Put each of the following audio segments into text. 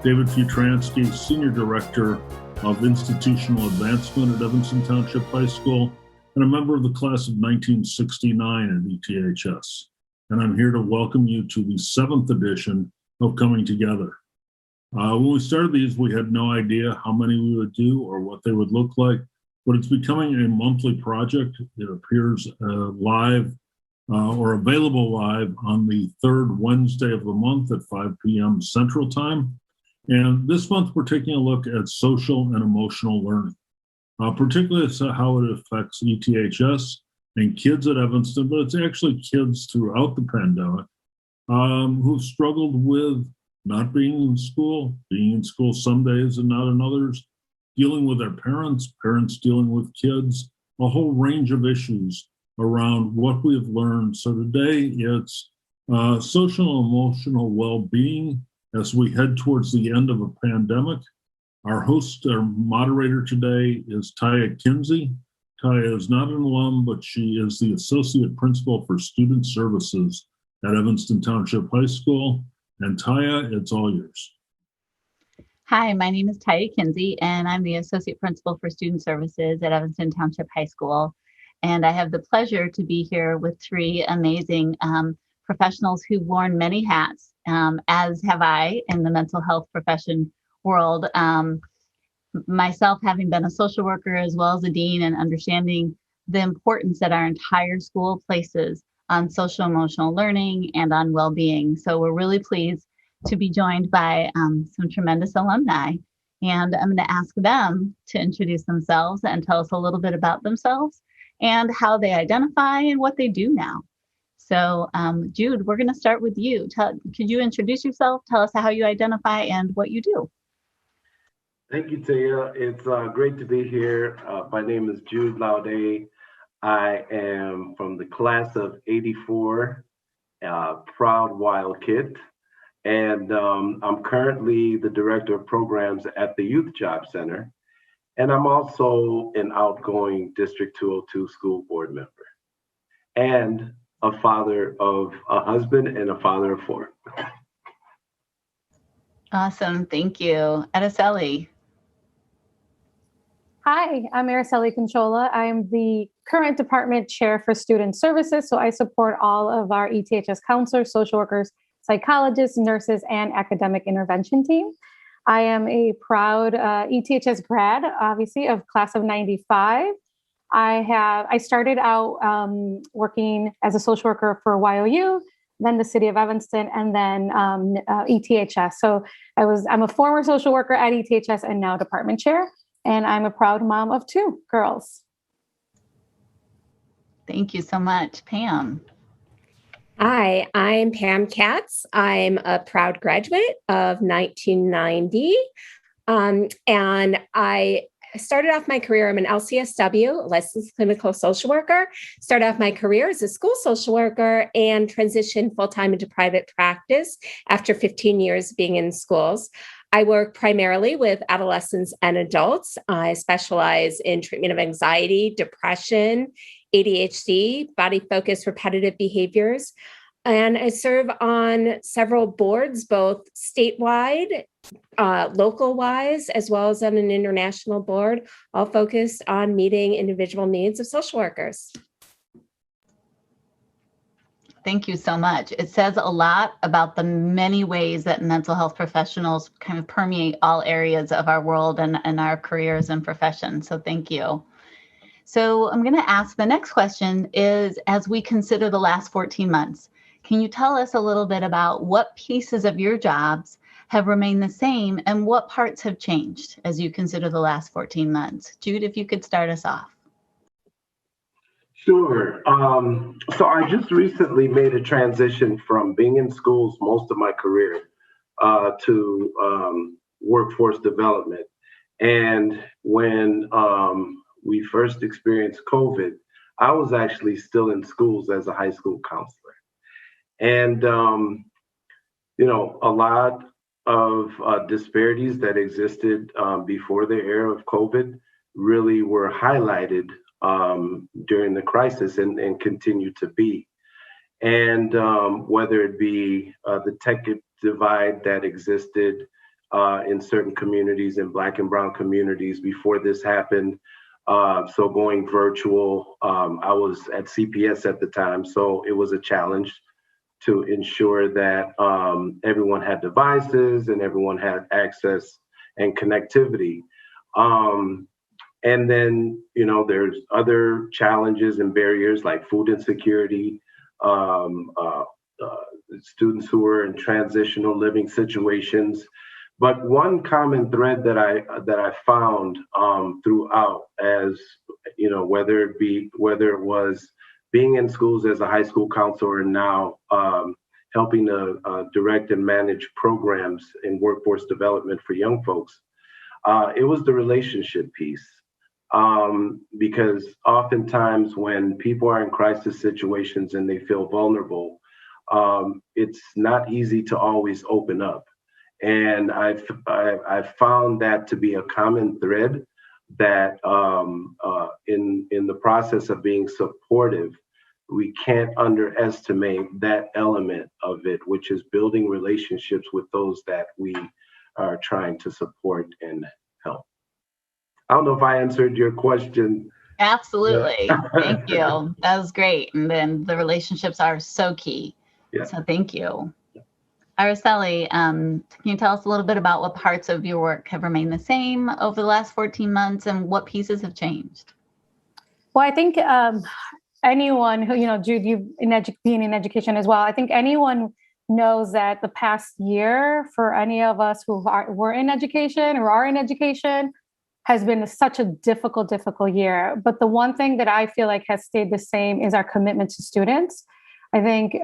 David Futransky, Senior Director of Institutional Advancement at Evanston Township High School, and a member of the class of 1969 at ETHS. And I'm here to welcome you to the 7th edition of Coming Together. When we started these, we had no idea how many we would do or what they would look like, but it's becoming a monthly project. It appears live or available live on the third Wednesday of the month at 5 p.m. Central Time. And this month, we're taking a look at social and emotional learning, particularly how it affects ETHS and kids at Evanston, but it's actually kids throughout the pandemic who've struggled with not being in school, being in school some days and not in others, dealing with their parents, parents dealing with kids, a whole range of issues around what we have learned. So today it's social and emotional well-being as we head towards the end of a pandemic. Our host, our moderator today is Taya Kinzie. Taya is not an alum, but she is the Associate Principal for Student Services at Evanston Township High School. And Taya, it's all yours. Hi, my name is Taya Kinzie, and I'm the Associate Principal for Student Services at Evanston Township High School. And I have the pleasure to be here with three amazing professionals who've worn many hats, as have I in the mental health profession world. Myself having been a social worker as well as a dean and understanding the importance that our entire school places on social emotional learning and on well-being. So we're really pleased to be joined by some tremendous alumni. And I'm going to ask them to introduce themselves and tell us a little bit about themselves and how they identify and what they do now. So Jude, we're going to start with you. Could you introduce yourself? Tell us how you identify and what you do. Thank you, Taya. It's great to be here. My name is Jude Laude. I am from the class of 84, proud wild kid. And I'm currently the Director of Programs at the Youth Job Center. And I'm also an outgoing District 202 school board member and a father of a husband and a father of 4. Awesome. Thank you. Araceli. Hi, I'm Araceli Conchola. I'm the current department chair for student services. So I support all of our ETHS counselors, social workers, psychologists, nurses, and academic intervention team. I am a proud ETHS grad, obviously, of class of 95. I started out working as a social worker for YOU, then the city of Evanston, and then ETHS. So I'm a former social worker at ETHS and now department chair, and I'm a proud mom of 2 girls. Thank you so much. Pam. Hi, I'm Pam Katz. I'm a proud graduate of 1990. And I started off my career, I'm an LCSW, licensed clinical social worker, started off my career as a school social worker and transitioned full-time into private practice after 15 years being in schools. I work primarily with adolescents and adults. I specialize in treatment of anxiety, depression, ADHD, body-focused repetitive behaviors. And I serve on several boards, both statewide, local-wise, as well as on an international board, all focused on meeting individual needs of social workers. Thank you so much. It says a lot about the many ways that mental health professionals kind of permeate all areas of our world and our careers and professions. So thank you. So I'm going to ask the next question is, as we consider the last 14 months, can you tell us a little bit about what pieces of your jobs have remained the same and what parts have changed as you consider the last 14 months? Jude, if you could start us off. Sure. So I just recently made a transition from being in schools most of my career to workforce development. And when we first experienced COVID, I was actually still in schools as a high school counselor. And, a lot of disparities that existed before the era of COVID really were highlighted during the crisis and continue to be. And whether it be the tech divide that existed in certain communities, in Black and Brown communities before this happened. So going virtual, I was at CPS at the time, so it was a challenge to ensure that everyone had devices and everyone had access and connectivity. And then, there's other challenges and barriers like food insecurity, students who are in transitional living situations. But one common thread that I found throughout, as whether it was being in schools as a high school counselor and now helping to direct and manage programs in workforce development for young folks, it was the relationship piece. Because oftentimes when people are in crisis situations and they feel vulnerable, it's not easy to always open up. And I've found that to be a common thread that in the process of being supportive, we can't underestimate that element of it, which is building relationships with those that we are trying to support and help. I don't know if I answered your question. Absolutely. Yeah. Thank you. That was great. And then the relationships are so key. Yeah. So thank you. Araceli, can you tell us a little bit about what parts of your work have remained the same over the last 14 months and what pieces have changed? Well, I think anyone who, Jude, you've being in education as well, I think anyone knows that the past year for any of us who were in education or are in education has been such a difficult year. But the one thing that I feel like has stayed the same is our commitment to students. I think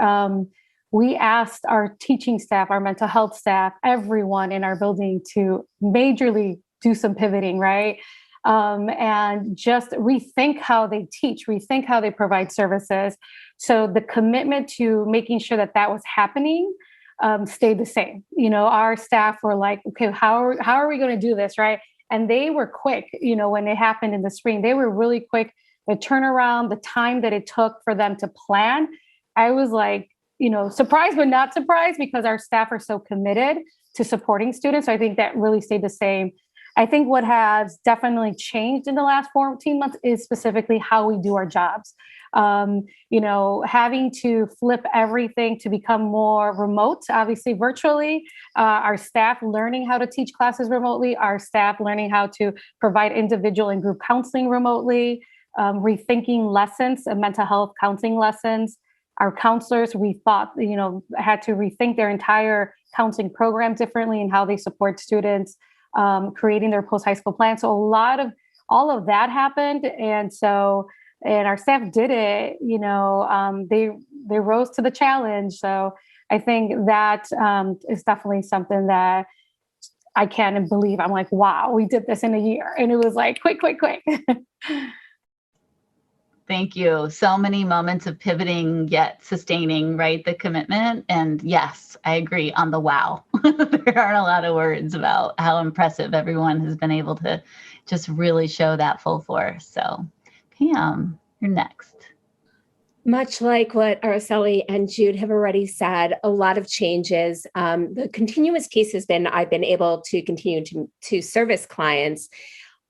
we asked our teaching staff, our mental health staff, everyone in our building to majorly do some pivoting, right? And just rethink how they teach, rethink how they provide services. So the commitment to making sure that was happening stayed the same. Our staff were like, okay, how are we going to do this, right? And they were quick, when it happened in the spring, they were really quick. The turnaround, the time that it took for them to plan, I was like, surprised, but not surprised because our staff are so committed to supporting students. So I think that really stayed the same. I think what has definitely changed in the last 14 months is specifically how we do our jobs. Having to flip everything to become more remote, obviously virtually, our staff learning how to teach classes remotely, our staff learning how to provide individual and group counseling remotely, rethinking lessons and mental health counseling lessons. Our counselors, we thought, had to rethink their entire counseling program differently and how they support students, creating their post-high school plan. So all of that happened. And our staff did it, they rose to the challenge. So I think that is definitely something that I can't believe. I'm like, wow, we did this in a year. And it was like, quick. Thank you. So many moments of pivoting, yet sustaining, right? The commitment. And yes, I agree on the wow. There aren't a lot of words about how impressive everyone has been able to just really show that full force. So Pam, you're next. Much like what Araceli and Jude have already said, a lot of changes. The continuous piece has been, I've been able to continue to service clients.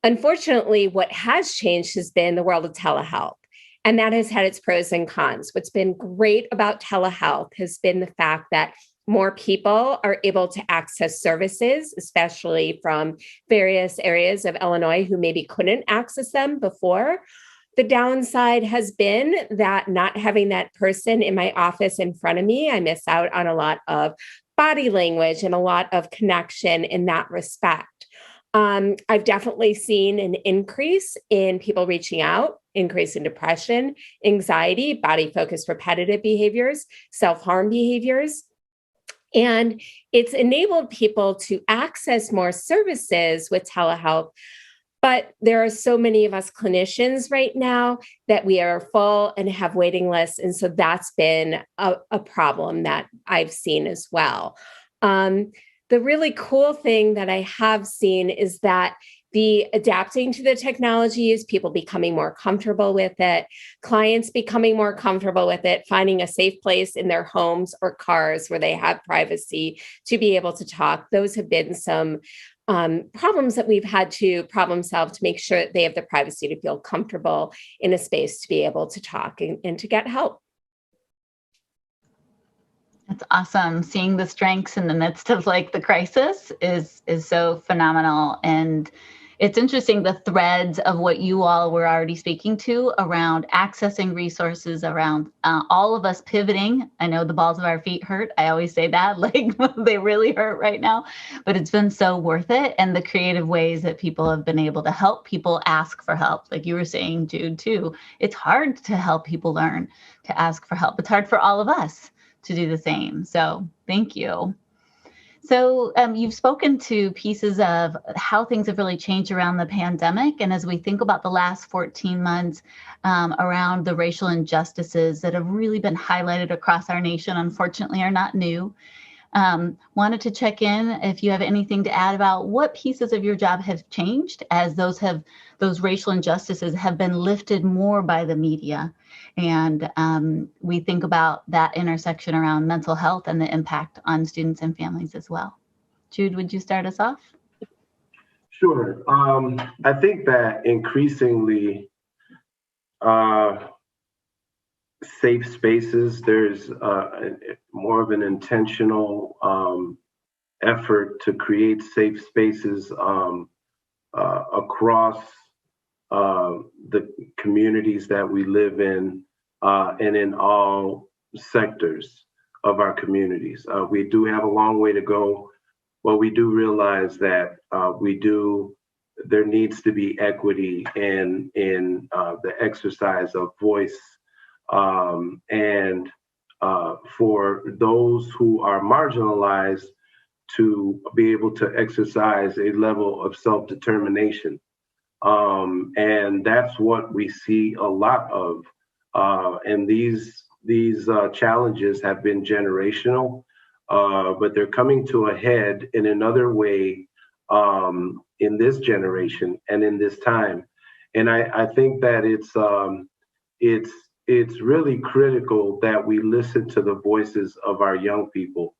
Unfortunately, what has changed has been the world of telehealth. And that has had its pros and cons. What's been great about telehealth has been the fact that more people are able to access services, especially from various areas of Illinois who maybe couldn't access them before. The downside has been that not having that person in my office in front of me, I miss out on a lot of body language and a lot of connection in that respect. I've definitely seen an increase in people reaching out, increase in depression, anxiety, body-focused repetitive behaviors, self-harm behaviors. And it's enabled people to access more services with telehealth. But there are so many of us clinicians right now that we are full and have waiting lists. And so that's been a problem that I've seen as well. The really cool thing that I have seen is that the adapting to the technologies, people becoming more comfortable with it, clients becoming more comfortable with it, finding a safe place in their homes or cars where they have privacy to be able to talk. Those have been some problems that we've had to problem solve to make sure that they have the privacy to feel comfortable in a space to be able to talk and to get help. That's awesome. Seeing the strengths in the midst of like the crisis is so phenomenal. And it's interesting, the threads of what you all were already speaking to around accessing resources, around all of us pivoting. I know the balls of our feet hurt. I always say that, like they really hurt right now, but it's been so worth it. And the creative ways that people have been able to help people ask for help. Like you were saying, Jude, too, it's hard to help people learn to ask for help. It's hard for all of us to do the same. So thank you. So you've spoken to pieces of how things have really changed around the pandemic. And as we think about the last 14 months around the racial injustices that have really been highlighted across our nation, unfortunately are not new. Wanted to check in if you have anything to add about what pieces of your job have changed as those racial injustices have been lifted more by the media. And we think about that intersection around mental health and the impact on students and families as well. Jude, would you start us off? Sure. I think that increasingly safe spaces, there's more of an intentional effort to create safe spaces across the communities that we live in and in all sectors of our communities. We do have a long way to go, but we do realize that there needs to be equity in the exercise of voice and for those who are marginalized to be able to exercise a level of self-determination. And that's what we see a lot of. And these challenges have been generational, but they're coming to a head in another way in this generation and in this time. And I think that it's really critical that we listen to the voices of our young people.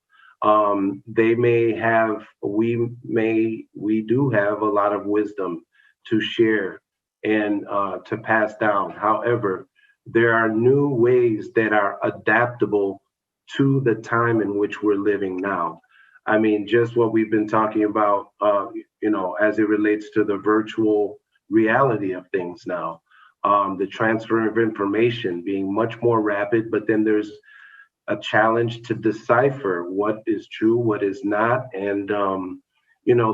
We do have a lot of wisdom to share and to pass down. However, there are new ways that are adaptable to the time in which we're living now. I mean, just what we've been talking about, as it relates to the virtual reality of things now, the transfer of information being much more rapid, but then there's a challenge to decipher what is true, what is not. And,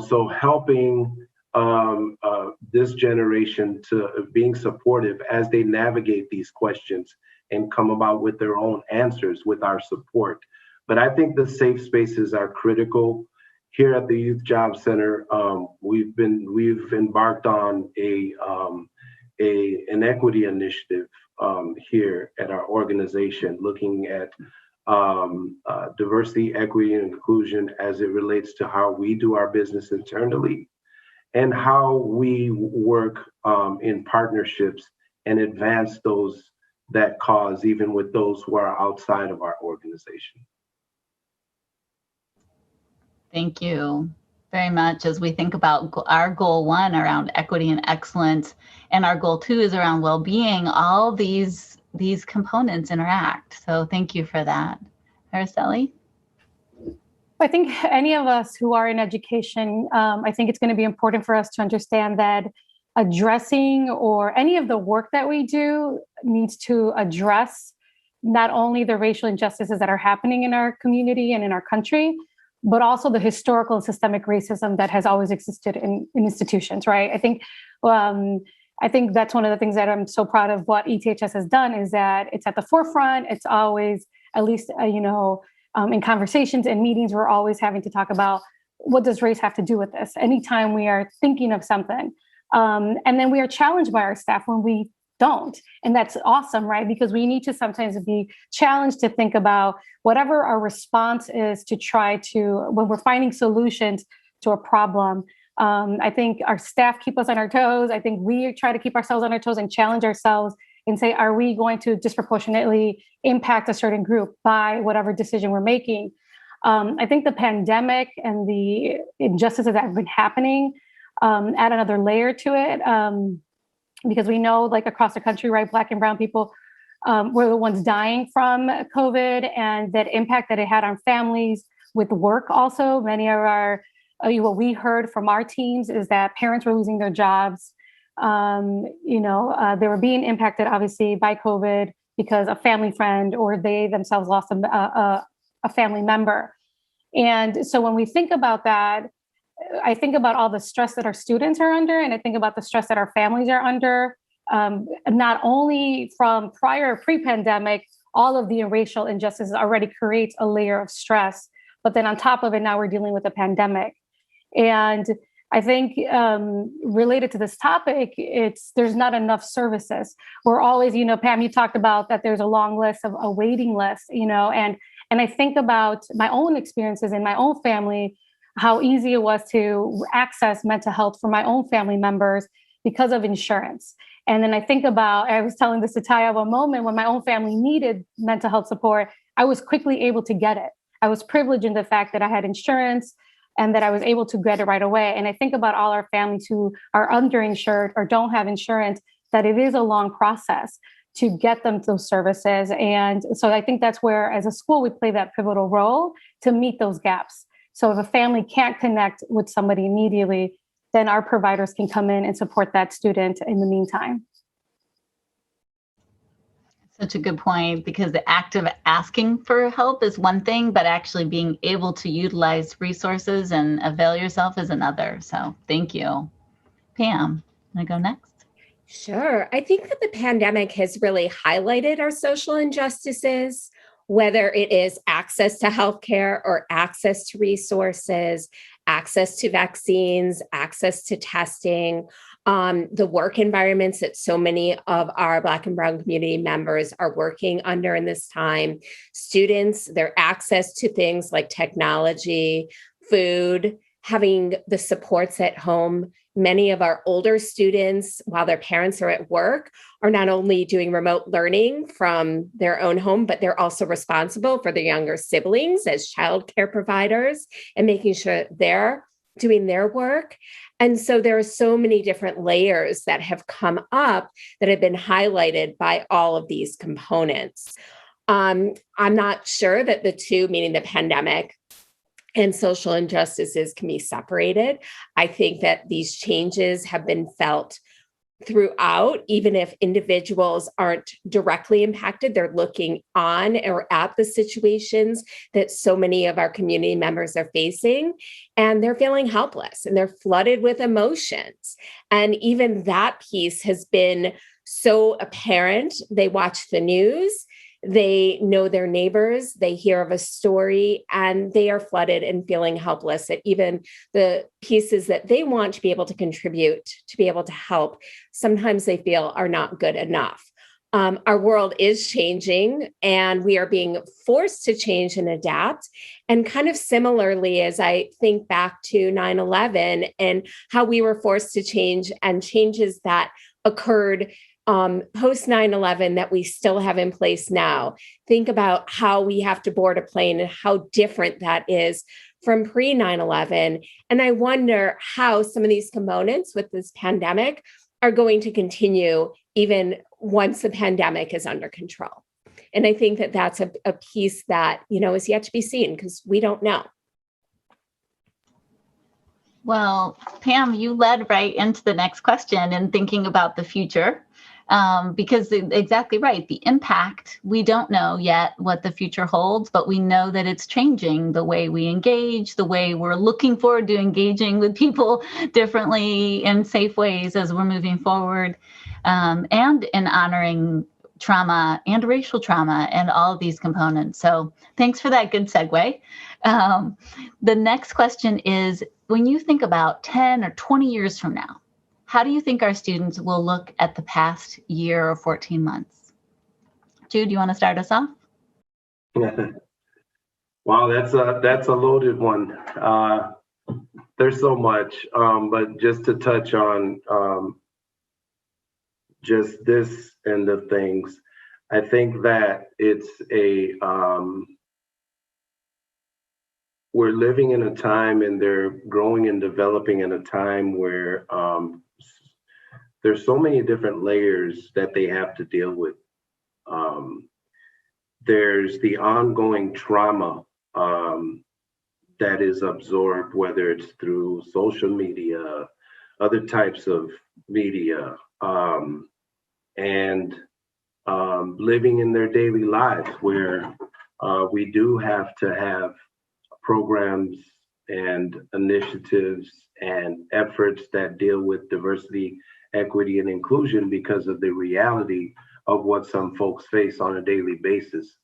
so helping this generation to being supportive as they navigate these questions and come about with their own answers with our support. But I think the safe spaces are critical. Here at the Youth Job Center, we've embarked on an equity initiative here at our organization, looking at diversity, equity, and inclusion as it relates to how we do our business internally and how we work in partnerships and advance that cause, even with those who are outside of our organization. Thank you very much. As we think about our goal 1 around equity and excellence, and our goal 2 is around well-being, all these components interact. So thank you for that. Araceli? I think any of us who are in education, I think it's going to be important for us to understand that addressing or any of the work that we do needs to address not only the racial injustices that are happening in our community and in our country, but also the historical and systemic racism that has always existed in institutions, right? I think that's one of the things that I'm so proud of what ETHS has done is that it's at the forefront. It's always, at least, in conversations and meetings, we're always having to talk about what does race have to do with this? Anytime we are thinking of something. And then we are challenged by our staff when we don't. And that's awesome, right? Because we need to sometimes be challenged to think about whatever our response is to try to, when we're finding solutions to a problem, I think our staff keep us on our toes. I think we try to keep ourselves on our toes and challenge ourselves and say, are we going to disproportionately impact a certain group by whatever decision we're making? I think the pandemic and the injustices that have been happening add another layer to it, because we know, like across the country, right, Black and brown people were the ones dying from COVID, and that impact that it had on families with work also. Many of our, what we heard from our teams is that parents were losing their jobs. They were being impacted obviously by COVID because a family friend or they themselves lost a family member. And so when we think about that, I think about all the stress that our students are under, and I think about the stress that our families are under, not only from prior pre-pandemic, all of the racial injustices already creates a layer of stress. But then on top of it, now we're dealing with a pandemic. And I think related to this topic, there's not enough services. We're always, Pam, you talked about that there's a long list of a waiting list, and I think about my own experiences in my own family, how easy it was to access mental health for my own family members because of insurance. And then I think about, I was telling this to Taya, of a moment when my own family needed mental health support, I was quickly able to get it. I was privileged in the fact that I had insurance and that I was able to get it right away. And I think about all our families who are underinsured or don't have insurance, that it is a long process to get them those services. And so I think that's where, as a school, we play that pivotal role to meet those gaps. So if a family can't connect with somebody immediately, then our providers can come in and support that student in the meantime. Such a good point, because the act of asking for help is one thing, but actually being able to utilize resources and avail yourself is another. So thank you. Pam, want to go next? Sure. I think that the pandemic has really highlighted our social injustices, whether it is access to healthcare or access to resources, access to vaccines, access to testing, the work environments that so many of our Black and brown community members are working under in this time, students, their access to things like technology, food, having the supports at home. Many of our older students, while their parents are at work, are not only doing remote learning from their own home, but they're also responsible for their younger siblings as childcare providers and making sure they're doing their work. And so there are so many different layers that have come up that have been highlighted by all of these components. I'm not sure that the two, meaning the pandemic and social injustices, can be separated. I think that these changes have been felt throughout, even if individuals aren't directly impacted, they're looking on or at the situations that so many of our community members are facing, and they're feeling helpless and they're flooded with emotions. And even that piece has been so apparent. They watch the news, they know their neighbors, they hear of a story, and they are flooded and feeling helpless at even the pieces that they want to be able to contribute, to be able to help. Sometimes they feel are not good enough. Our world is changing and we are being forced to change and adapt. And kind of similarly, as I think back to 9/11 and how we were forced to change and changes that occurred post 9/11 that we still have in place now. Think about how we have to board a plane and how different that is from pre 9/11. And I wonder how some of these components with this pandemic are going to continue even once the pandemic is under control. And I think that that's a piece that, is yet to be seen because we don't know. Well, Pam, you led right into the next question and thinking about the future. Because exactly right, the impact, we don't know yet what the future holds, but we know that it's changing the way we engage, the way we're looking forward to engaging with people differently in safe ways as we're moving forward, and in honoring trauma and racial trauma and all of these components. So thanks for that good segue. The next question is, when you think about 10 or 20 years from now, how do you think our students will look at the past year or 14 months? Jude, you want to start us off? Wow, that's a loaded one. There's so much, but just to touch on just this end of things, I think that we're living in a time, and they're growing and developing in a time where there's so many different layers that they have to deal with. There's the ongoing trauma that is absorbed, whether it's through social media, other types of media, and living in their daily lives, where we do have to have programs and initiatives and efforts that deal with diversity, equity, and inclusion because of the reality of what some folks face on a daily basis,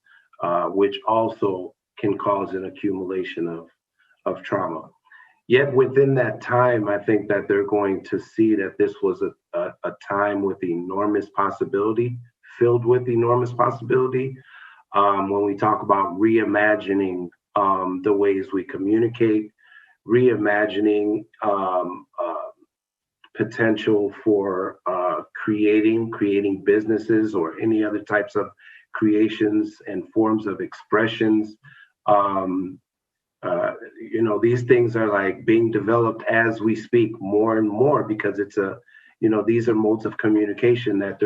which also can cause an accumulation of trauma. Yet within that time, I think that they're going to see that this was a time with enormous possibility, filled with enormous possibility. When we talk about reimagining the ways we communicate, reimagining potential for creating businesses or any other types of creations and forms of expressions. These things are like being developed as we speak more and more, because these are modes of communication that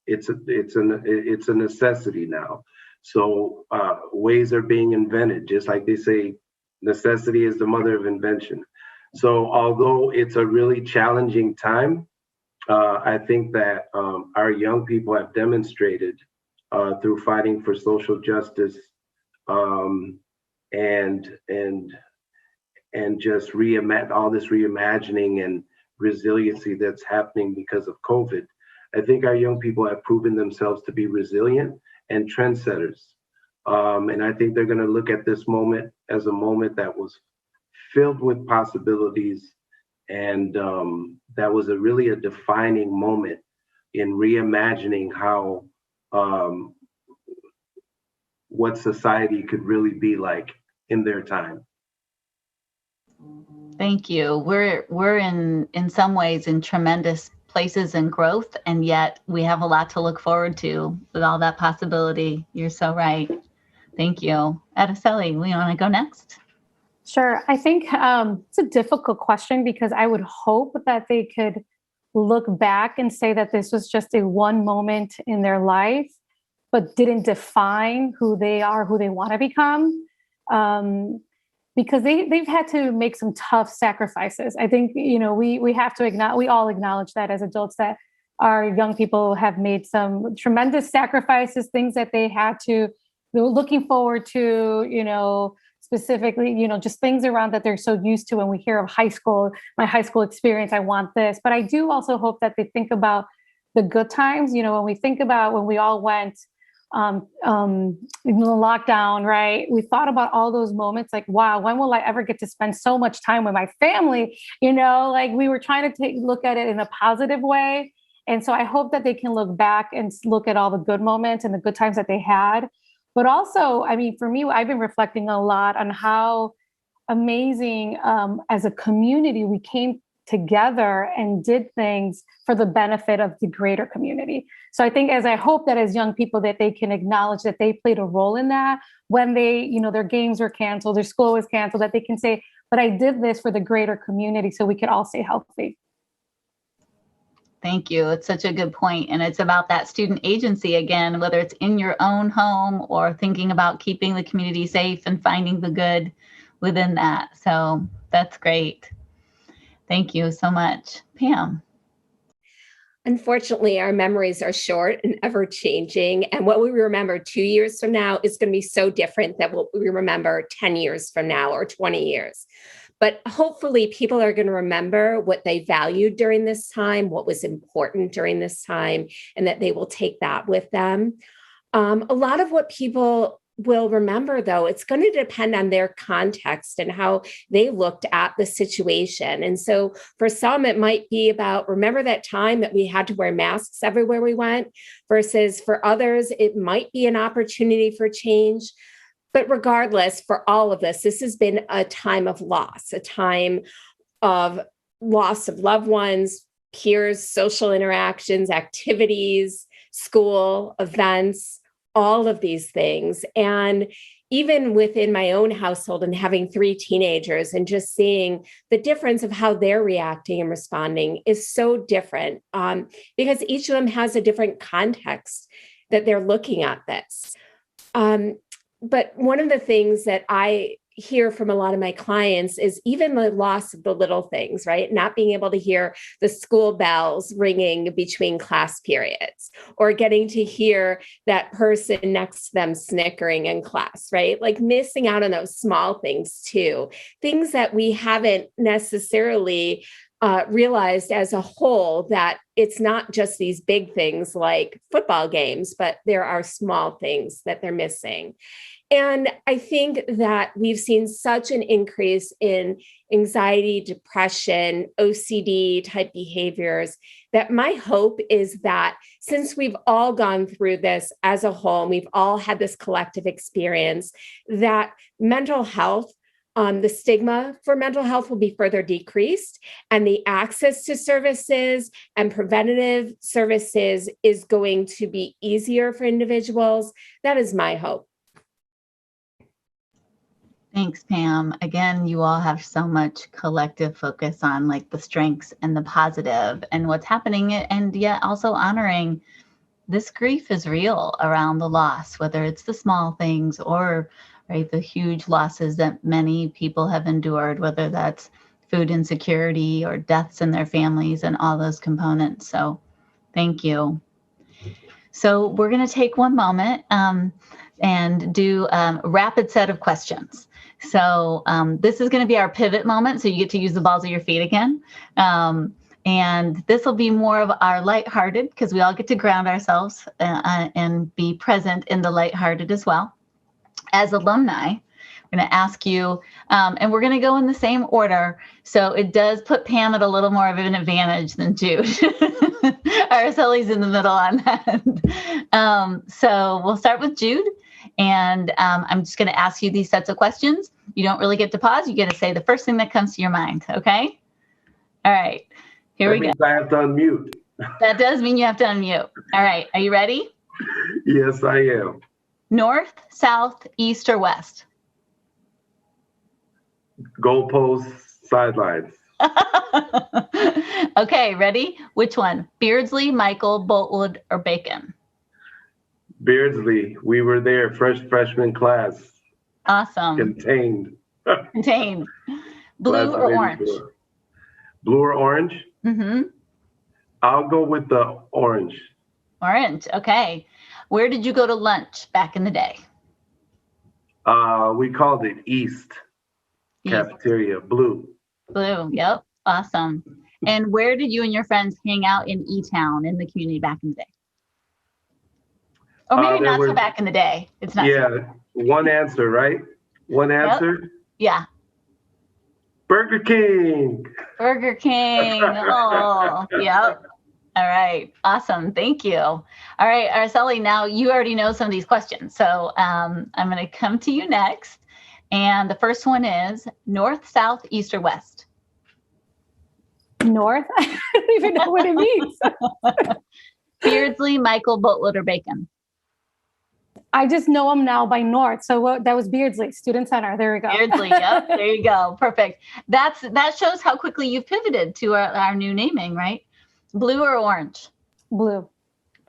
it's a necessity now. So ways are being invented, just like they say, necessity is the mother of invention. So although it's a really challenging time, I think that our young people have demonstrated through fighting for social justice and just all this reimagining and resiliency that's happening because of COVID. I think our young people have proven themselves to be resilient and trendsetters. And I think they're going to look at this moment as a moment that was filled with possibilities. And that was really a defining moment in reimagining how what society could really be like in their time. Thank you. We're in some ways in tremendous places in growth, and yet we have a lot to look forward to with all that possibility. You're so right. Thank you. Araceli, we want to go next? Sure. I think it's a difficult question, because I would hope that they could look back and say that this was just a one moment in their life, but didn't define who they are, who they want to become. Because they've had to make some tough sacrifices. I think, we have to we all acknowledge that as adults, that our young people have made some tremendous sacrifices, things that they were looking forward to, specifically, just things around that they're so used to. When we hear of high school, my high school experience, I want this. But I do also hope that they think about the good times. When we think about when we all went in the lockdown, right? We thought about all those moments, like, wow, when will I ever get to spend so much time with my family? Like we were trying to look at it in a positive way. And so I hope that they can look back and look at all the good moments and the good times that they had. But also, I mean, for me, I've been reflecting a lot on how amazing as a community we came together and did things for the benefit of the greater community. So I think I hope that as young people that they can acknowledge that they played a role in that when their games were canceled, their school was canceled, that they can say, but I did this for the greater community so we could all stay healthy. Thank you. It's such a good point. And it's about that student agency again, whether it's in your own home or thinking about keeping the community safe and finding the good within that. So that's great. Thank you so much. Pam. Unfortunately, our memories are short and ever changing. And what we remember 2 years from now is going to be so different than what we remember 10 years from now or 20 years. But hopefully people are going to remember what they valued during this time, what was important during this time, and that they will take that with them. A lot of what people will remember, though, it's going to depend on their context and how they looked at the situation. And so for some, it might be about, remember that time that we had to wear masks everywhere we went, versus for others, it might be an opportunity for change. But regardless, for all of this has been a time of loss, a time of loss of loved ones, peers, social interactions, activities, school, events, all of these things. And even within my own household and having 3 teenagers and just seeing the difference of how they're reacting and responding is so different, because each of them has a different context that they're looking at this. But one of the things that I hear from a lot of my clients is even the loss of the little things, right? Not being able to hear the school bells ringing between class periods, or getting to hear that person next to them snickering in class, right? Like missing out on those small things too, things that we haven't necessarily realized as a whole, that it's not just these big things like football games, but there are small things that they're missing. And I think that we've seen such an increase in anxiety, depression, OCD type behaviors, that my hope is that since we've all gone through this as a whole, and we've all had this collective experience, that mental health, the stigma for mental health will be further decreased, and the access to services and preventative services is going to be easier for individuals. That is my hope. Thanks, Pam. Again, you all have so much collective focus on like the strengths and the positive and what's happening, and yet also honoring this grief is real around the loss, whether it's the small things or right, the huge losses that many people have endured, whether that's food insecurity or deaths in their families and all those components. So thank you. So we're going to take one moment and do a rapid set of questions. So this is going to be our pivot moment. So you get to use the balls of your feet again. And this will be more of our lighthearted, because we all get to ground ourselves and be present in the lighthearted as well. As alumni, I'm going to ask you, and we're going to go in the same order. So it does put Pam at a little more of an advantage than Jude. Aracella's in the middle on that. So we'll start with Jude. And I'm just going to ask you these sets of questions. You don't really get to pause. You get to say the first thing that comes to your mind. Okay? All right. Here we go. I have to unmute. That does mean you have to unmute. All right. Are you ready? Yes, I am. North, south, east, or west? Goalposts, sidelines. Okay, ready? Which one? Beardsley, Michael, Boltwood, or Bacon? Beardsley, we were there, freshman class. Awesome. Contained. Contained. Blue or orange? Blue or orange? Mm-hmm. I'll go with the orange. Orange, okay. Where did you go to lunch back in the day? We called it East. Cafeteria. Blue. Blue, yep. Awesome. And where did you and your friends hang out in E-Town in the community back in the day? Or maybe not so back in the day. It's not. Yeah, one answer, right? One answer? Yep. Yeah. Burger King. Burger King. Oh, yep. All right. Awesome. Thank you. All right, Araceli, now you already know some of these questions. So I'm going to come to you next. And the first one is north, south, east, or west? North? I don't even know what it means. Beardsley, Michael, Boltwood, or Bacon? I just know them now by north. So that was Beardsley, Student Center. There we go. Beardsley, yep. There you go. Perfect. That shows how quickly you've pivoted to our new naming, right? Blue or orange? Blue.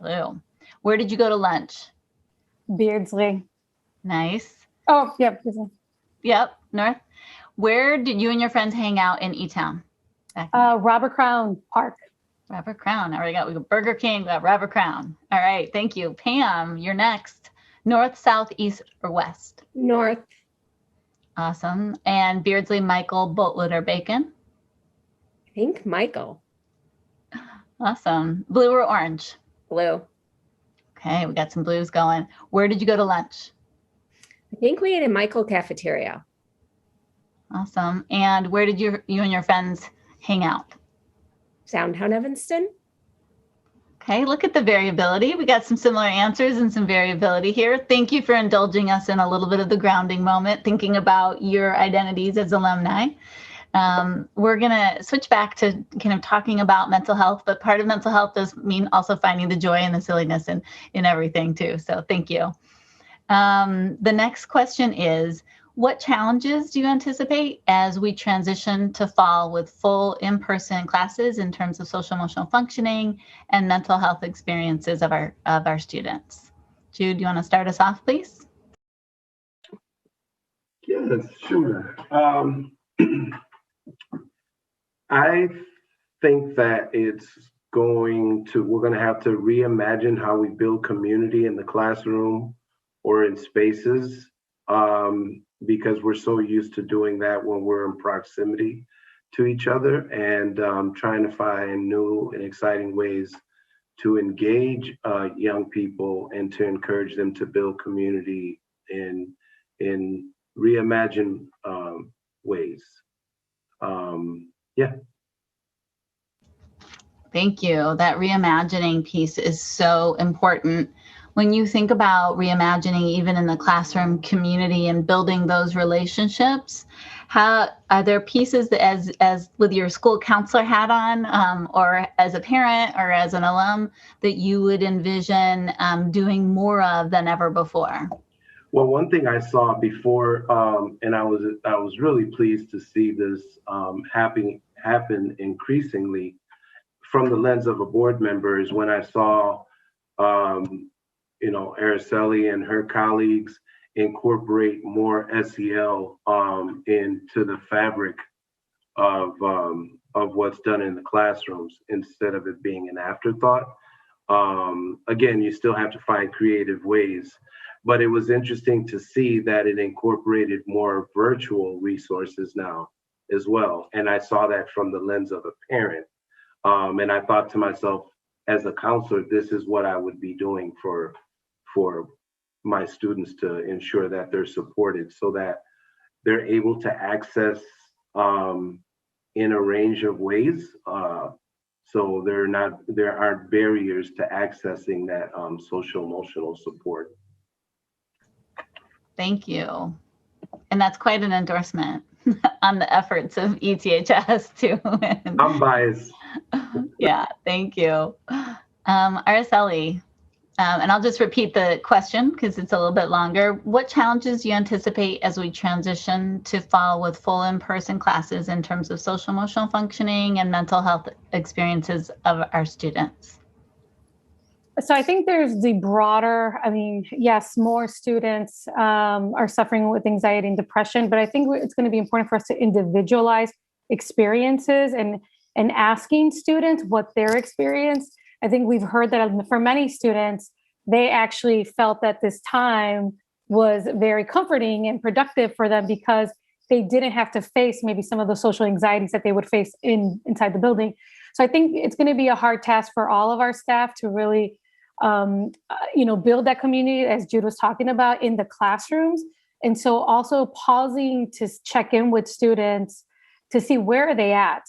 Blue. Where did you go to lunch? Beardsley. Nice. Oh, yep. Beardsley. Yep. North. Where did you and your friends hang out in E-Town? Robert Crown Park. Robert Crown. We got Burger King, we got Robert Crown. All right. Thank you. Pam, you're next. North, south, east, or west? North. Awesome. And Beardsley, Michael, Boltwood, or Bacon? I think Michael. Awesome. Blue or orange? Blue. Okay, we got some blues going. Where did you go to lunch? I think we ate in Michael cafeteria. Awesome. And where did you and your friends hang out? Downtown Evanston. Okay, look at the variability. We got some similar answers and some variability here. Thank you for indulging us in a little bit of the grounding moment, thinking about your identities as alumni. We're going to switch back to kind of talking about mental health, but part of mental health does mean also finding the joy and the silliness in everything too. So thank you. The next question is, what challenges do you anticipate as we transition to fall with full in-person classes in terms of social emotional functioning and mental health experiences of our students? Jude, do you want to start us off, please? Yes, sure. I think that we're going to have to reimagine how we build community in the classroom or in spaces, because we're so used to doing that when we're in proximity to each other, and trying to find new and exciting ways to engage young people and to encourage them to build community in reimagined ways. Yeah. Thank you. That reimagining piece is so important. When you think about reimagining, even in the classroom community and building those relationships, how are there pieces that, as with your school counselor hat on, or as a parent or as an alum, that you would envision doing more of than ever before? Well, one thing I saw before, and I was really pleased to see this happen increasingly from the lens of a board member, is when I saw, Araceli and her colleagues incorporate more SEL into the fabric of what's done in the classrooms instead of it being an afterthought. Again, you still have to find creative ways, but it was interesting to see that it incorporated more virtual resources now as well. And I saw that from the lens of a parent. And I thought to myself, as a counselor, this is what I would be doing for my students, to ensure that they're supported so that they're able to access in a range of ways. So there aren't barriers to accessing that social emotional support. Thank you. And that's quite an endorsement on the efforts of ETHS too. I'm biased. Yeah, thank you. Araceli, and I'll just repeat the question because it's a little bit longer. What challenges do you anticipate as we transition to fall with full in-person classes in terms of social emotional functioning and mental health experiences of our students? So I think there's the broader, yes, more students are suffering with anxiety and depression, but I think it's going to be important for us to individualize experiences and asking students what their experience. I think we've heard that for many students, they actually felt that this time was very comforting and productive for them because they didn't have to face maybe some of the social anxieties that they would face inside the building. So I think it's going to be a hard task for all of our staff to really build that community, as Jude was talking about, in the classrooms. And so also pausing to check in with students to see where are they at,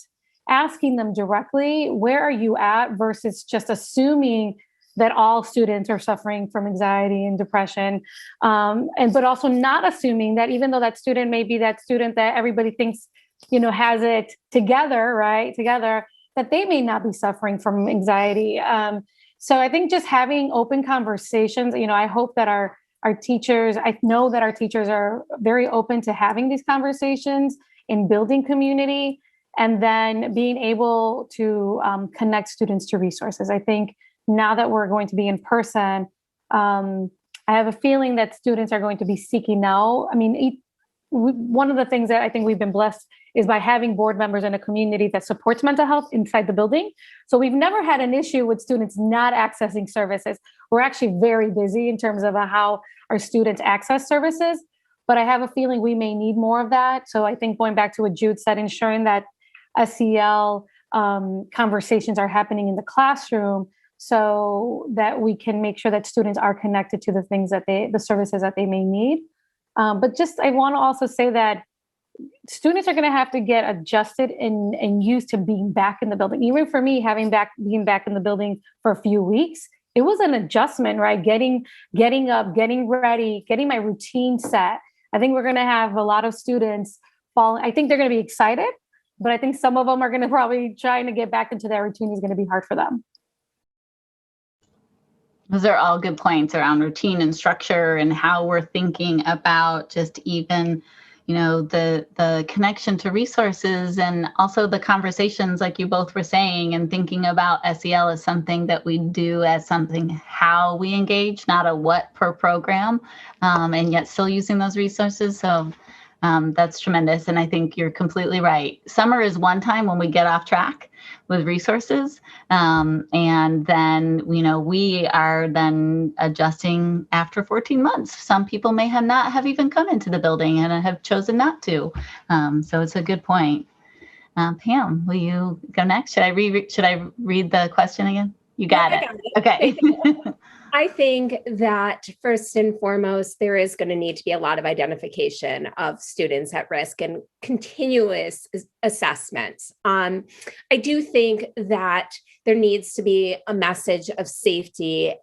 asking them directly, where are you at, versus just assuming that all students are suffering from anxiety and depression. But also not assuming that even though that student may be that student that everybody thinks, has it together, right? Together, that they may not be suffering from anxiety. So I think just having open conversations, I hope that our teachers, I know that our teachers are very open to having these conversations in building community, and then being able to connect students to resources. I think now that we're going to be in person, I have a feeling that students are going to be seeking out. One of the things that I think we've been blessed is by having board members in a community that supports mental health inside the building. So we've never had an issue with students not accessing services. We're actually very busy in terms of how our students access services, but I have a feeling we may need more of that. So I think going back to what Jude said, ensuring that SEL conversations are happening in the classroom so that we can make sure that students are connected to the things that the services that they may need. But just, I want to also say that students are going to have to get adjusted and used to being back in the building. Even for me, being back in the building for a few weeks, it was an adjustment, right? Getting up, getting ready, getting my routine set. I think we're going to have a lot of students I think they're going to be excited, but I think some of them are going to probably trying to get back into their routine is going to be hard for them. Those are all good points around routine and structure and how we're thinking about just even, the connection to resources and also the conversations like you both were saying, and thinking about SEL as something that we do as something how we engage, not a what per program, and yet still using those resources. So that's tremendous. And I think you're completely right. Summer is one time when we get off track with resources. And then, we are then adjusting after 14 months. Some people may not have even come into the building and have chosen not to. So it's a good point. Pam, will you go next? Should I read the question again? You got it. Okay. I think that first and foremost, there is going to need to be a lot of identification of students at risk and continuous assessments. I do think that there needs to be a message of safety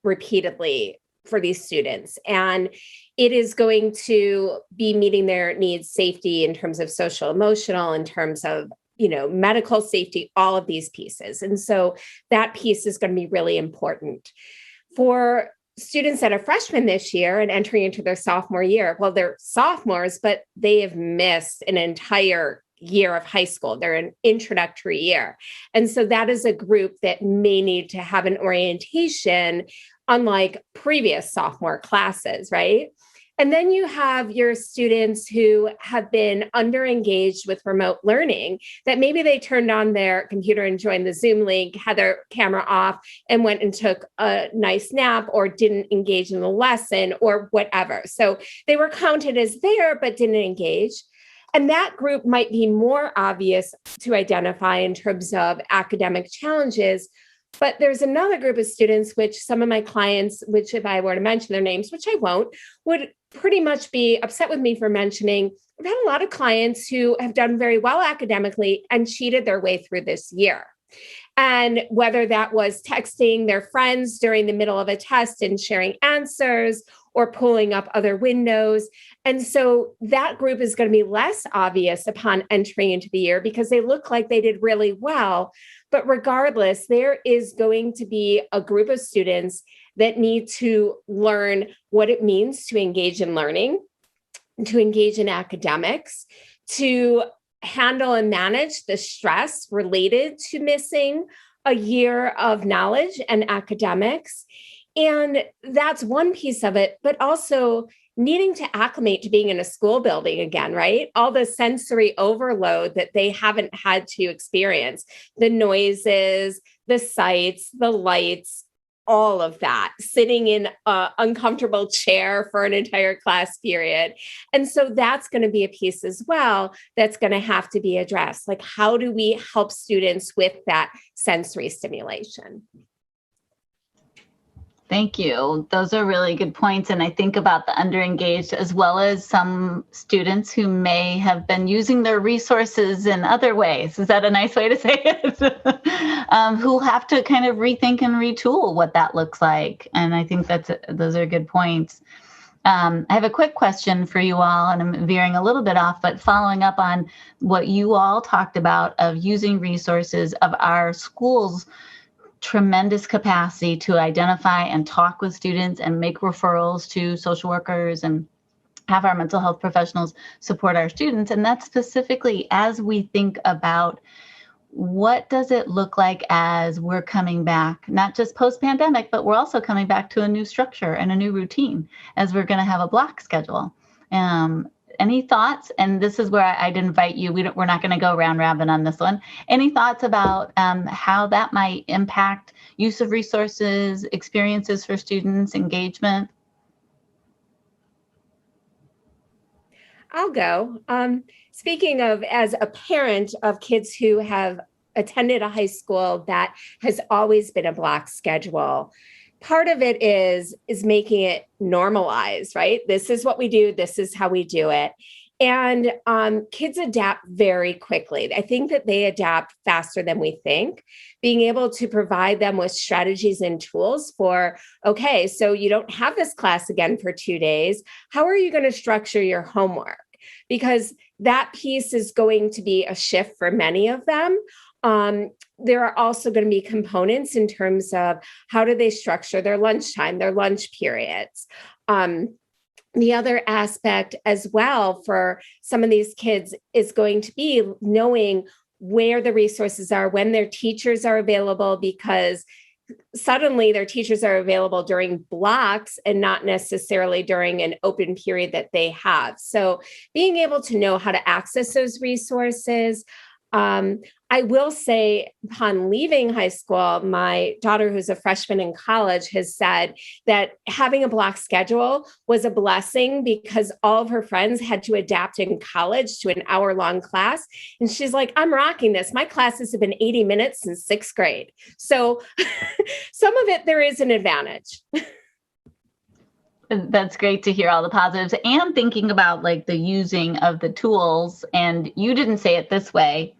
repeatedly for these students. And it is going to be meeting their needs, safety in terms of social, emotional, in terms of medical safety, all of these pieces. And so that piece is going to be really important. For students that are freshmen this year and entering into their sophomore year, well, they're sophomores, but they have missed an entire year of high school. They're an introductory year. And so that is a group that may need to have an orientation unlike previous sophomore classes, right? And then you have your students who have been underengaged with remote learning, that maybe they turned on their computer and joined the Zoom link, had their camera off and went and took a nice nap or didn't engage in the lesson or whatever. So they were counted as there, but didn't engage. And that group might be more obvious to identify in terms of academic challenges. But there's another group of students, which some of my clients, which if I were to mention their names, which I won't, would pretty much be upset with me for mentioning. I've had a lot of clients who have done very well academically and cheated their way through this year. And whether that was texting their friends during the middle of a test and sharing answers or pulling up other windows. And so that group is going to be less obvious upon entering into the year because they look like they did really well. But regardless, there is going to be a group of students that need to learn what it means to engage in learning, to engage in academics, to handle and manage the stress related to missing a year of knowledge and academics. And that's one piece of it, but also needing to acclimate to being in a school building again, right? All the sensory overload that they haven't had to experience, the noises, the sights, the lights, all of that, sitting in an uncomfortable chair for an entire class period. And so that's going to be a piece as well that's going to have to be addressed. Like, how do we help students with that sensory stimulation? Thank you. Those are really good points. And I think about the underengaged as well as some students who may have been using their resources in other ways. Is that a nice way to say it? Who have to kind of rethink and retool what that looks like. And I think those are good points. I have a quick question for you all, and I'm veering a little bit off, but following up on what you all talked about of using resources of our schools' tremendous capacity to identify and talk with students and make referrals to social workers and have our mental health professionals support our students. And that's specifically as we think about what does it look like as we're coming back, not just post-pandemic, but we're also coming back to a new structure and a new routine as we're going to have a block schedule. Any thoughts? And this is where I'd invite you. We're not going to go round robin on this one. Any thoughts about how that might impact use of resources, experiences for students, engagement? I'll go. Speaking of, as a parent of kids who have attended a high school that has always been a block schedule, part of it is making it normalized, right? This is what we do. This is how we do it. And kids adapt very quickly. I think that they adapt faster than we think. Being able to provide them with strategies and tools for, okay, so you don't have this class again for 2 days. How are you going to structure your homework? Because that piece is going to be a shift for many of them. There are also going to be components in terms of how do they structure their lunchtime, their lunch periods. The other aspect as well for some of these kids is going to be knowing where the resources are, when their teachers are available, because suddenly their teachers are available during blocks and not necessarily during an open period that they have. So being able to know how to access those resources. I will say, upon leaving high school, my daughter, who's a freshman in college, has said that having a block schedule was a blessing because all of her friends had to adapt in college to an hour-long class. And she's like, I'm rocking this. My classes have been 80 minutes since 6th grade. So some of it, there is an advantage. That's great to hear all the positives and thinking about like the using of the tools. And you didn't say it this way.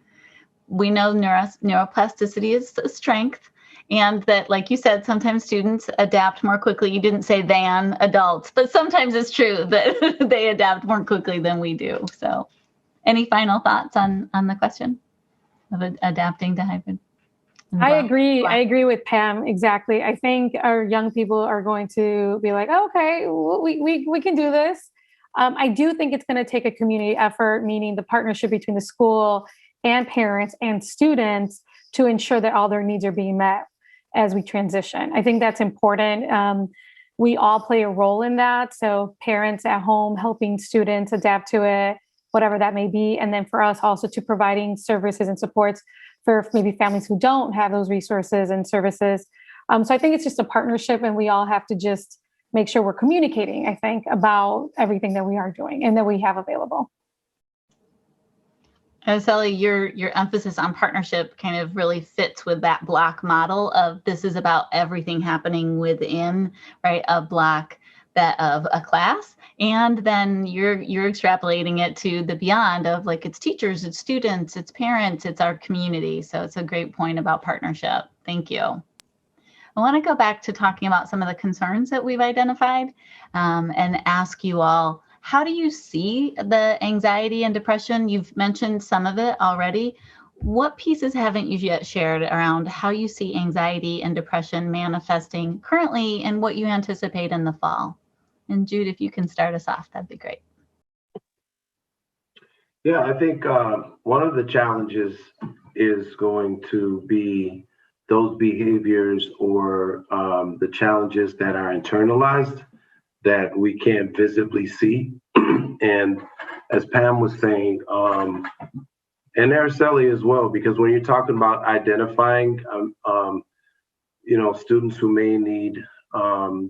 We know neuroplasticity is a strength, and that, like you said, sometimes students adapt more quickly. You didn't say than adults, but sometimes it's true that they adapt more quickly than we do. So any final thoughts on the question of adapting to hybrid? I agree. I agree with Pam. Exactly. I think our young people are going to be like, oh, okay, we can do this. I do think it's going to take a community effort, meaning the partnership between the school and parents and students to ensure that all their needs are being met as we transition. I think that's important. We all play a role in that. So parents at home helping students adapt to it, whatever that may be. And then for us also to providing services and supports for maybe families who don't have those resources and services. So I think it's just a partnership, and we all have to just make sure we're communicating, I think, about everything that we are doing and that we have available. Sally, your emphasis on partnership kind of really fits with that block model of this is about everything happening within, right, a block that of a class. And then you're extrapolating it to the beyond of like it's teachers, it's students, it's parents, it's our community. So it's a great point about partnership. Thank you. I want to go back to talking about some of the concerns that we've identified and ask you all, how do you see the anxiety and depression? You've mentioned some of it already. What pieces haven't you yet shared around how you see anxiety and depression manifesting currently and what you anticipate in the fall? And Jude, if you can start us off, that'd be great. Yeah, I think one of the challenges is going to be those behaviors or the challenges that are internalized that we can't visibly see. And as Pam was saying, and Araceli as well, because when you're talking about identifying, students who may need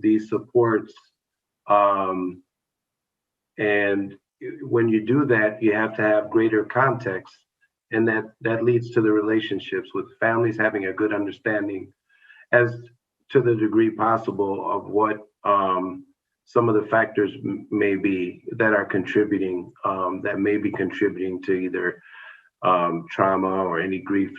these supports, and when you do that, you have to have greater context, and that leads to the relationships with families having a good understanding as to the degree possible of what some of the factors may be that are contributing, that may be contributing to either trauma or any grief,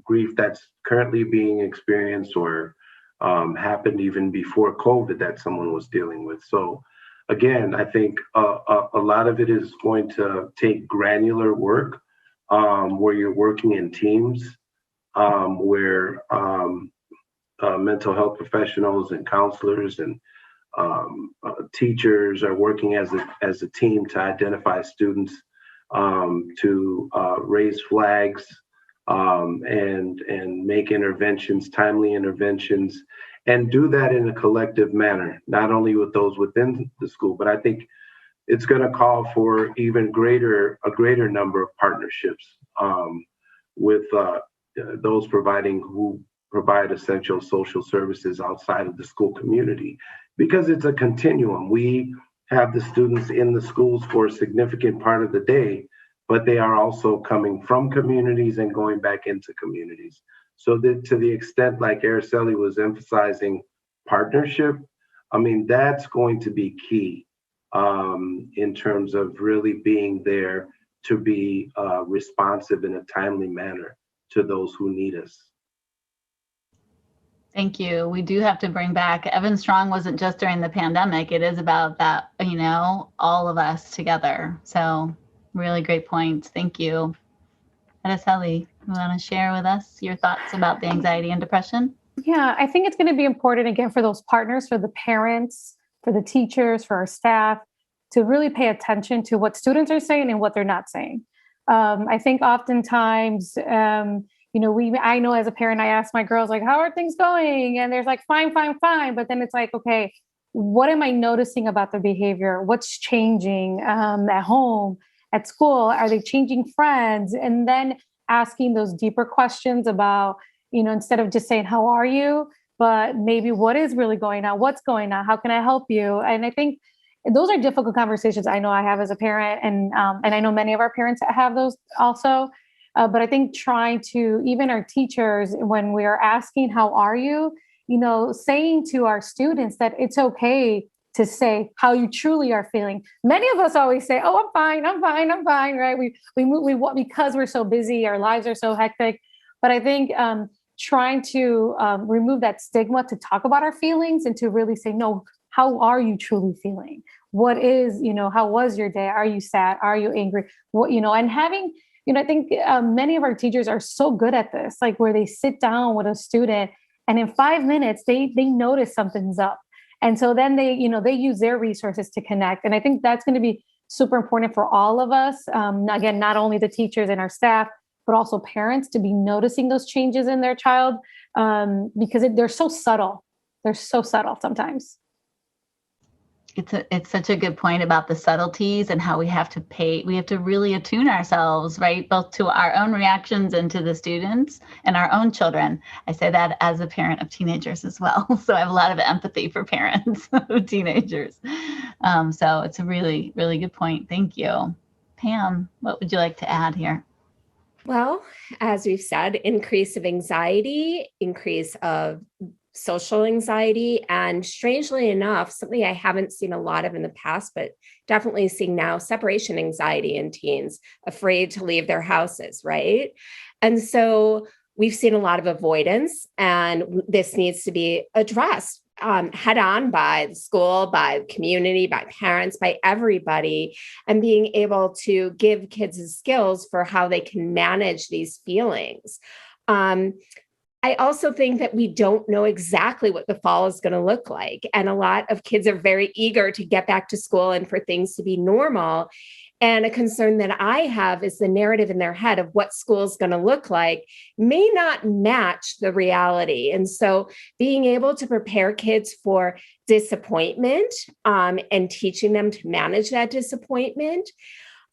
grief that's currently being experienced or happened even before COVID that someone was dealing with. So again, I think a lot of it is going to take granular work where you're working in teams, where mental health professionals and counselors and teachers are working as a team to identify students, to raise flags and make interventions, timely interventions, and do that in a collective manner, not only with those within the school, but I think it's going to call for even a greater number of partnerships with those who provide essential social services outside of the school community, because it's a continuum. We have the students in the schools for a significant part of the day, but they are also coming from communities and going back into communities. So that to the extent, like Araceli was emphasizing, partnership, I mean, that's going to be key in terms of really being there to be responsive in a timely manner to those who need us. Thank you. We do have to bring back Evan Strong wasn't just during the pandemic. It is about that, all of us together. So really great points. Thank you. Araceli, you want to share with us your thoughts about the anxiety and depression? Yeah, I think it's going to be important, again, for those partners, for the parents, for the teachers, for our staff, to really pay attention to what students are saying and what they're not saying. I think oftentimes, I know as a parent, I ask my girls, like, how are things going? And there's like, fine, fine, fine. But then it's like, okay, what am I noticing about their behavior? What's changing at home, at school? Are they changing friends? And then asking those deeper questions about, instead of just saying, how are you? But maybe what is really going on? What's going on? How can I help you? And I think those are difficult conversations I know I have as a parent. And I know many of our parents have those also. But I think trying to, even our teachers, when we are asking, how are you? Saying to our students that it's okay to say how you truly are feeling. Many of us always say, oh, I'm fine, right? We because we're so busy, our lives are so hectic. But I think trying to remove that stigma to talk about our feelings and to really say, no, how are you truly feeling? What is, how was your day? Are you sad? Are you angry? What, and having, I think many of our teachers are so good at this, like where they sit down with a student and in 5 minutes, they notice something's up. And so then they use their resources to connect. And I think that's going to be super important for all of us. Again, not only the teachers and our staff, but also parents to be noticing those changes in their child because they're so subtle. They're so subtle sometimes. It's such a good point about the subtleties and how we have to really attune ourselves, right? Both to our own reactions and to the students and our own children. I say that as a parent of teenagers as well. So I have a lot of empathy for parents of teenagers. So it's a really, really good point. Thank you. Pam, what would you like to add here? Well, as we've said, increase of anxiety, increase of social anxiety, and strangely enough, something I haven't seen a lot of in the past, but definitely seeing now, separation anxiety in teens, afraid to leave their houses, right? And so we've seen a lot of avoidance, and this needs to be addressed head on by the school, by the community, by parents, by everybody, and being able to give kids the skills for how they can manage these feelings. I also think that we don't know exactly what the fall is going to look like. And a lot of kids are very eager to get back to school and for things to be normal. And a concern that I have is the narrative in their head of what school is going to look like may not match the reality. And so being able to prepare kids for disappointment and teaching them to manage that disappointment.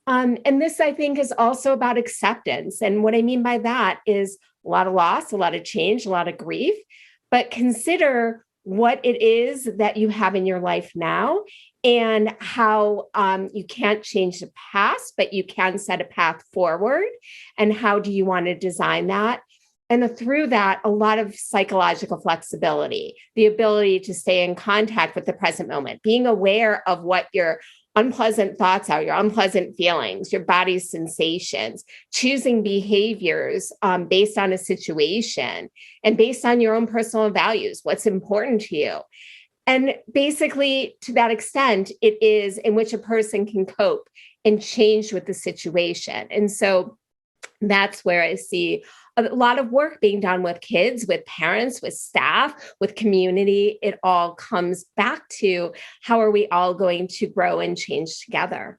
And this, I think, is also about acceptance. And what I mean by that is a lot of loss, a lot of change, a lot of grief, but consider what it is that you have in your life now and how you can't change the past, but you can set a path forward. And how do you want to design that? And through that, a lot of psychological flexibility, the ability to stay in contact with the present moment, being aware of what your unpleasant thoughts are, your unpleasant feelings, your body's sensations, choosing behaviors based on a situation and based on your own personal values, what's important to you. And basically, to that extent, it is in which a person can cope and change with the situation. And so that's where I see a lot of work being done with kids, with parents, with staff, with community. It all comes back to how are we all going to grow and change together?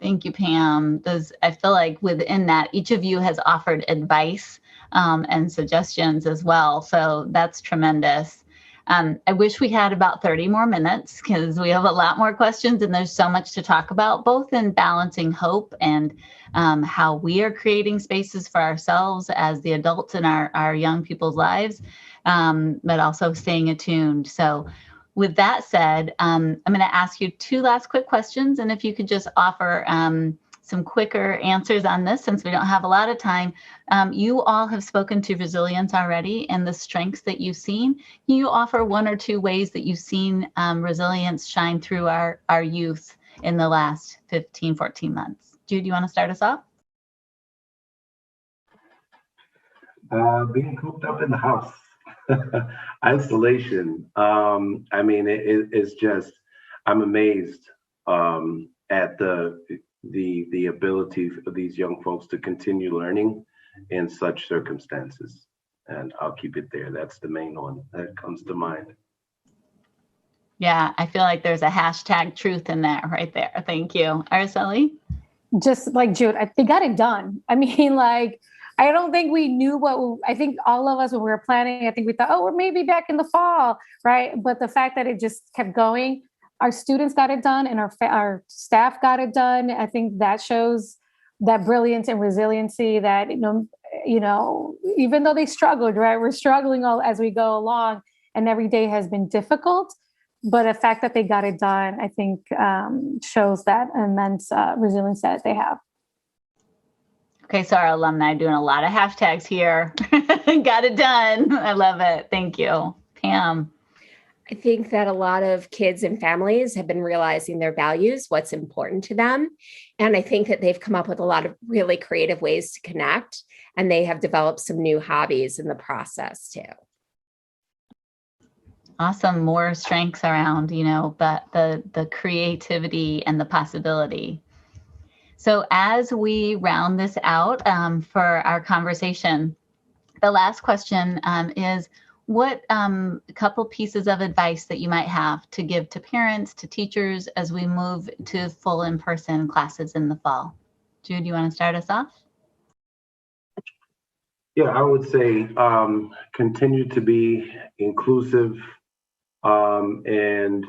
Thank you, Pam. I feel like within that, each of you has offered advice and suggestions as well. So that's tremendous. I wish we had about 30 more minutes because we have a lot more questions and there's so much to talk about, both in balancing hope and how we are creating spaces for ourselves as the adults in our young people's lives, but also staying attuned. So with that said, I'm going to ask you two last quick questions. And if you could just offer some quicker answers on this since we don't have a lot of time. You all have spoken to resilience already and the strengths that you've seen. Can you offer one or two ways that you've seen resilience shine through our youth in the last 15, 14 months? Jude, you want to start us off? Being cooped up in the house, isolation. I mean, it's just, I'm amazed at the ability of these young folks to continue learning in such circumstances. And I'll keep it there. That's the main one that comes to mind. Yeah, I feel like there's a hashtag truth in that right there. Thank you. Araceli? Just like Jude, they got it done. I mean, like, I don't think we knew I think all of us, when we were planning, I think we thought, oh, we're maybe back in the fall, right? But the fact that it just kept going, our students got it done and our staff got it done. I think that shows that brilliance and resiliency that, you know, even though they struggled, right? We're struggling all as we go along and every day has been difficult. But the fact that they got it done, I think, shows that immense resilience that they have. Okay, so our alumni doing a lot of hashtags here. Got it done. I love it. Thank you. Pam? I think that a lot of kids and families have been realizing their values, what's important to them. And I think that they've come up with a lot of really creative ways to connect, and they have developed some new hobbies in the process too. Awesome. More strengths around, you know, but the creativity and the possibility. So as we round this out for our conversation, the last question is, what couple pieces of advice that you might have to give to parents, to teachers, as we move to full in-person classes in the fall? Jude, you want to start us off? Yeah, I would say continue to be inclusive and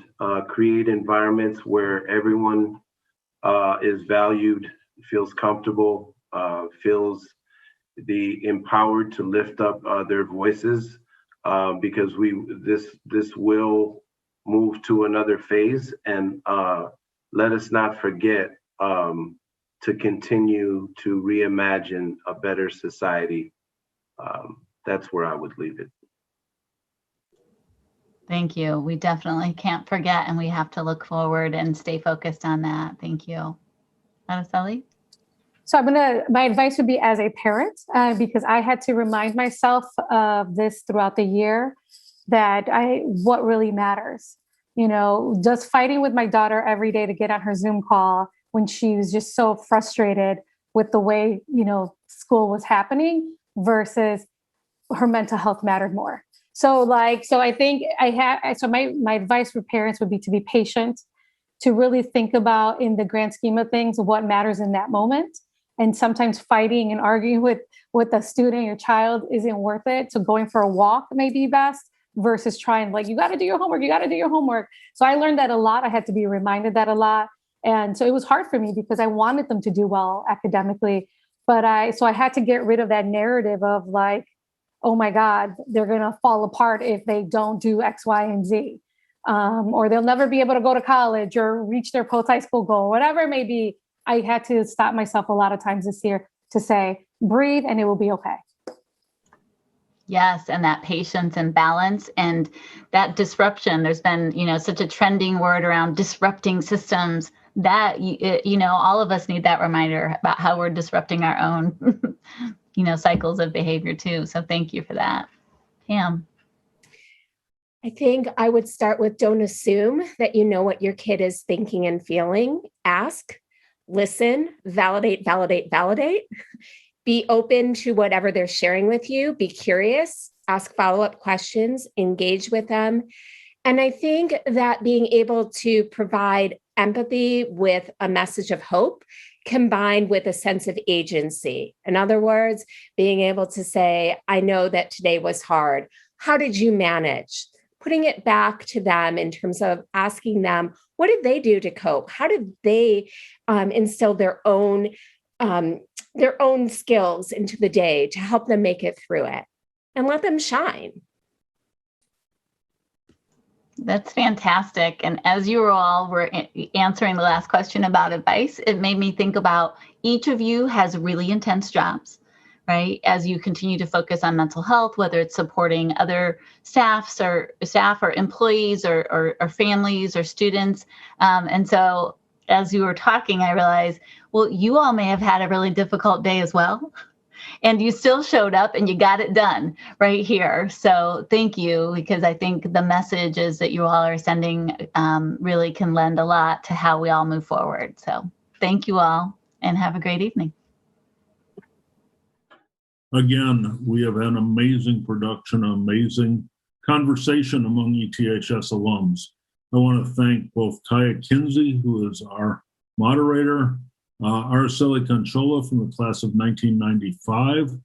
create environments where everyone is valued, feels comfortable, feels empowered to lift up their voices, because this will move to another phase, and let us not forget to continue to reimagine a better society. That's where I would leave it. Thank you. We definitely can't forget, and we have to look forward and stay focused on that. Thank you. Araceli? So my advice would be as a parent, because I had to remind myself of this throughout the year, that what really matters. You know, just fighting with my daughter every day to get on her Zoom call when she was just so frustrated with the way, you know, school was happening versus her mental health mattered more. So I think my advice for parents would be to be patient, to really think about, in the grand scheme of things, what matters in that moment. And sometimes fighting and arguing with a student, your child, isn't worth it. So going for a walk may be best versus trying, like, you got to do your homework. You got to do your homework. So I learned that a lot. I had to be reminded that a lot. And so it was hard for me because I wanted them to do well academically. But I had to get rid of that narrative of like, oh my God, they're going to fall apart if they don't do X, Y, and Z. Or they'll never be able to go to college or reach their post-high school goal, whatever it may be. I had to stop myself a lot of times this year to say, breathe and it will be okay. Yes, and that patience and balance and that disruption. There's been, you know, such a trending word around disrupting systems that, you know, all of us need that reminder about how we're disrupting our own, you know, cycles of behavior too. So thank you for that. Pam? I think I would start with, don't assume that you know what your kid is thinking and feeling. Ask, listen, validate, validate, validate. Be open to whatever they're sharing with you. Be curious, ask follow-up questions, engage with them. And I think that being able to provide empathy with a message of hope combined with a sense of agency. In other words, being able to say, I know that today was hard. How did you manage? Putting it back to them in terms of asking them, what did they do to cope? How did they instill their own skills into the day to help them make it through it, and let them shine? That's fantastic. And as you all were answering the last question about advice, it made me think about each of you has really intense jobs, right? As you continue to focus on mental health, whether it's supporting other staff or employees or families or students. And so as you were talking, I realized, well, you all may have had a really difficult day as well. And you still showed up and you got it done right here. So thank you, because I think the messages that you all are sending really can lend a lot to how we all move forward. So thank you all and have a great evening. Again, we have an amazing production, amazing conversation among ETHS alums. I want to thank both Taya Kinzie, who is our moderator, Araceli Conchola from the class of 1995,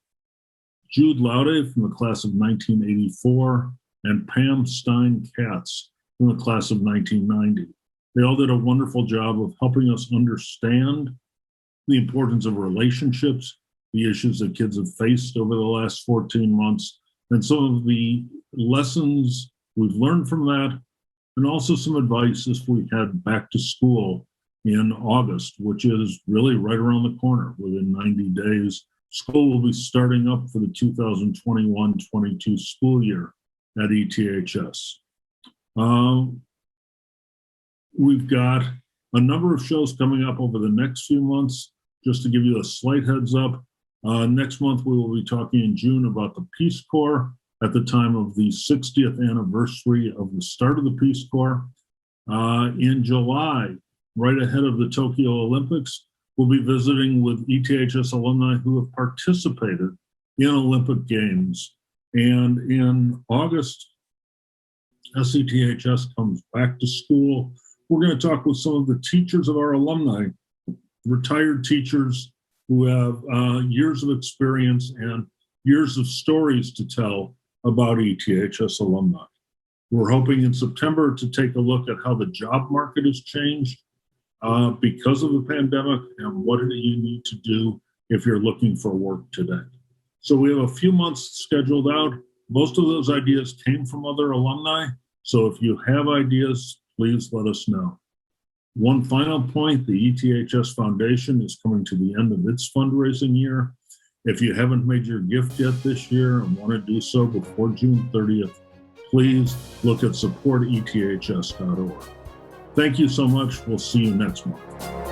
Jude Laude from the class of 1984, and Pam Stein-Katz from the class of 1990. They all did a wonderful job of helping us understand the importance of relationships, the issues that kids have faced over the last 14 months, and some of the lessons we've learned from that, and also some advice as we head back to school in August, which is really right around the corner. Within 90 days, school will be starting up for the 2021-22 school year at ETHS. We've got a number of shows coming up over the next few months. Just to give you a slight heads up, next month we will be talking in June about the Peace Corps at the time of the 60th anniversary of the start of the Peace Corps. In July, right ahead of the Tokyo Olympics, we'll be visiting with ETHS alumni who have participated in Olympic Games. And in August, SETHS comes back to school. We're going to talk with some of the teachers of our alumni, retired teachers who have years of experience and years of stories to tell about ETHS alumni. We're hoping in September to take a look at how the job market has changed because of the pandemic and what do you need to do if you're looking for work today. So we have a few months scheduled out. Most of those ideas came from other alumni. So if you have ideas, please let us know. One final point, the ETHS Foundation is coming to the end of its fundraising year. If you haven't made your gift yet this year and want to do so before June 30th, please look at supporteths.org. Thank you so much. We'll see you next month.